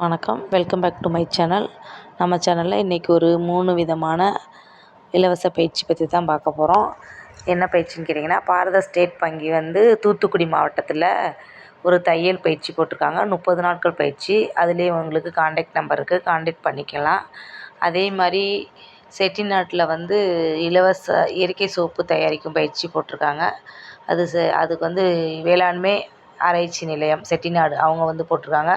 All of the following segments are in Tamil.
வணக்கம். Welcome back to my channel. நம்ம சேனலில் இன்றைக்கி ஒரு 3 விதமான இலவச பயிற்சி பற்றி தான் பார்க்க போகிறோம். என்ன பயிற்சின்னு கேட்டிங்கன்னா, பாரத ஸ்டேட் வங்கி தூத்துக்குடி மாவட்டத்தில் ஒரு தையல் பயிற்சி போட்டிருக்காங்க. 30 நாட்கள் பயிற்சி. அதுலேயே உங்களுக்கு கான்டாக்ட் நம்பர் இருக்குது, கான்டாக்ட் பண்ணிக்கலாம். அதே மாதிரி செட்டிநாட்டில் இலவச இயற்கை சோப்பு தயாரிக்கும் பயிற்சி போட்டிருக்காங்க. அதுக்கு வேளாண்மை ஆராய்ச்சி நிலையம் செட்டிநாடு அவங்க போட்டிருக்காங்க.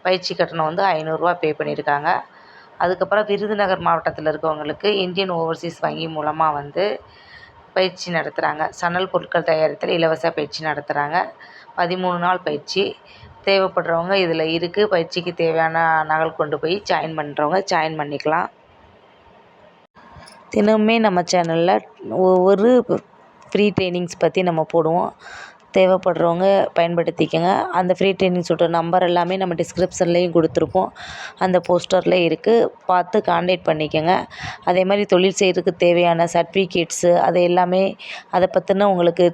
பயிற்சி கட்டணம் ரூ. 500 பே பண்ணியிருக்காங்க. அதுக்கப்புறம் விருதுநகர் மாவட்டத்தில் இருக்கவங்களுக்கு இந்தியன் ஓவர்சீஸ் வங்கி மூலமாக பயிற்சி நடத்துகிறாங்க. சணல் பொருட்கள் தயாரித்தல் இலவச பயிற்சி நடத்துகிறாங்க. 13 நாள் பயிற்சி. தேவைப்படுறவங்க இதில் இருக்குது. பயிற்சிக்கு தேவையான நகல் கொண்டு போய் ஜாயின் பண்ணுறவங்க ஜாயின் பண்ணிக்கலாம். தினமுமே நம்ம சேனலில் ஒவ்வொரு ஃப்ரீ ட்ரைனிங்ஸ் பற்றி நம்ம போடுவோம். தேவைப்படுறவங்க பயன்படுத்திக்கங்க. அந்த ஃப்ரீ ட்ரைனிங்ஸோட நம்பர் எல்லாமே நம்ம டிஸ்கிரிப்ஷன்லேயும் கொடுத்துருப்போம். அந்த போஸ்டரில் இருக்குது, பார்த்து கான்டாக்ட் பண்ணிக்கங்க. அதே மாதிரி தொழில் செய்கிறதுக்கு தேவையான சர்டிஃபிகேட்ஸு அது எல்லாமே அதை பற்றின உங்களுக்கு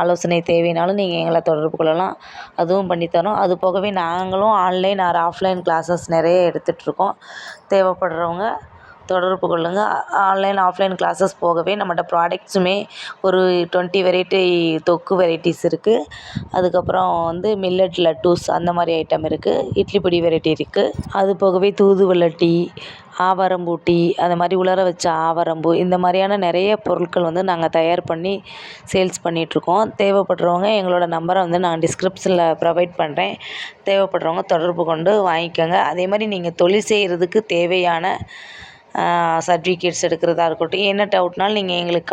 ஆலோசனை தேவைனாலும் நீங்கள் எங்களை தொடர்பு கொள்ளலாம். அதுவும் பண்ணித்தரோம். அது போகவே நாங்களும் ஆன்லைன் ஆர் ஆஃப்லைன் கிளாஸஸ் நிறைய எடுத்துகிட்ருக்கோம். தேவைப்படுறவங்க தொடர்பு கொள்ளுங்கள். ஆன்லைன் ஆஃப்லைன் கிளாஸஸ் போகவே நம்மகிட்ட ப்ராடக்ட்ஸுமே ஒரு 20 வெரைட்டி தொக்கு வெரைட்டிஸ் இருக்குது. அதுக்கப்புறம் மில்லட் லட்டூஸ் அந்த மாதிரி ஐட்டம் இருக்குது. இட்லி பொடி வெரைட்டி இருக்குது. அது போகவே தூதுவளை டீ, ஆவாரம்பூ டீ, அந்த மாதிரி உலர வச்ச ஆவாரம்பூ, இந்த மாதிரியான நிறைய பொருட்கள் நாங்கள் தயார் பண்ணி சேல்ஸ் பண்ணிகிட்ருக்கோம். தேவைப்படுறவங்க எங்களோட நம்பரை நான் டிஸ்கிரிப்ஷனில் ப்ரொவைட் பண்ணுறேன். தேவைப்படுறவங்க தொடர்பு கொண்டு வாங்கிக்கோங்க. அதே மாதிரி நீங்கள் தொழில் செய்கிறதுக்கு தேவையான சர்டிஃபிகேட்ஸ் எடுக்கிறதா இருக்கட்டும், என்ன டவுட்னாலும் நீங்கள் எங்களுக்கு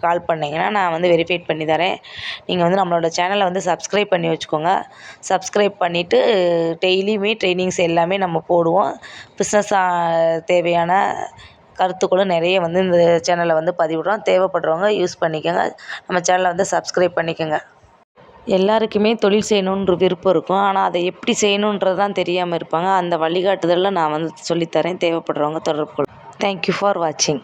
கால் பண்ணிங்கன்னா நான் வெரிஃபைட் பண்ணி தரேன். நீங்கள் நம்மளோட சேனலை சப்ஸ்கிரைப் பண்ணி வச்சுக்கோங்க. சப்ஸ்கிரைப் பண்ணிவிட்டு டெய்லியுமே ட்ரைனிங்ஸ் எல்லாமே நம்ம போடுவோம். பிஸ்னஸ் தேவையான கருத்துக்களும் நிறைய இந்த சேனலில் பதிவிடுறோம். தேவைப்படுறவங்க யூஸ் பண்ணிக்கோங்க. நம்ம சேனலை சப்ஸ்கிரைப் பண்ணிக்கோங்க. எல்லாருக்குமே தொழில் செய்யணுன்ற விருப்பம் இருக்கும். ஆனால் அதை எப்படி செய்யணுன்றது தான் தெரியாமல் இருப்பாங்க. அந்த வழிகாட்டுதலில் நான் சொல்லித்தரேன். தேவைப்படுறவங்க தொடர்பு கொள்ளுங்கள். தேங்க்யூ ஃபார் வாட்சிங்.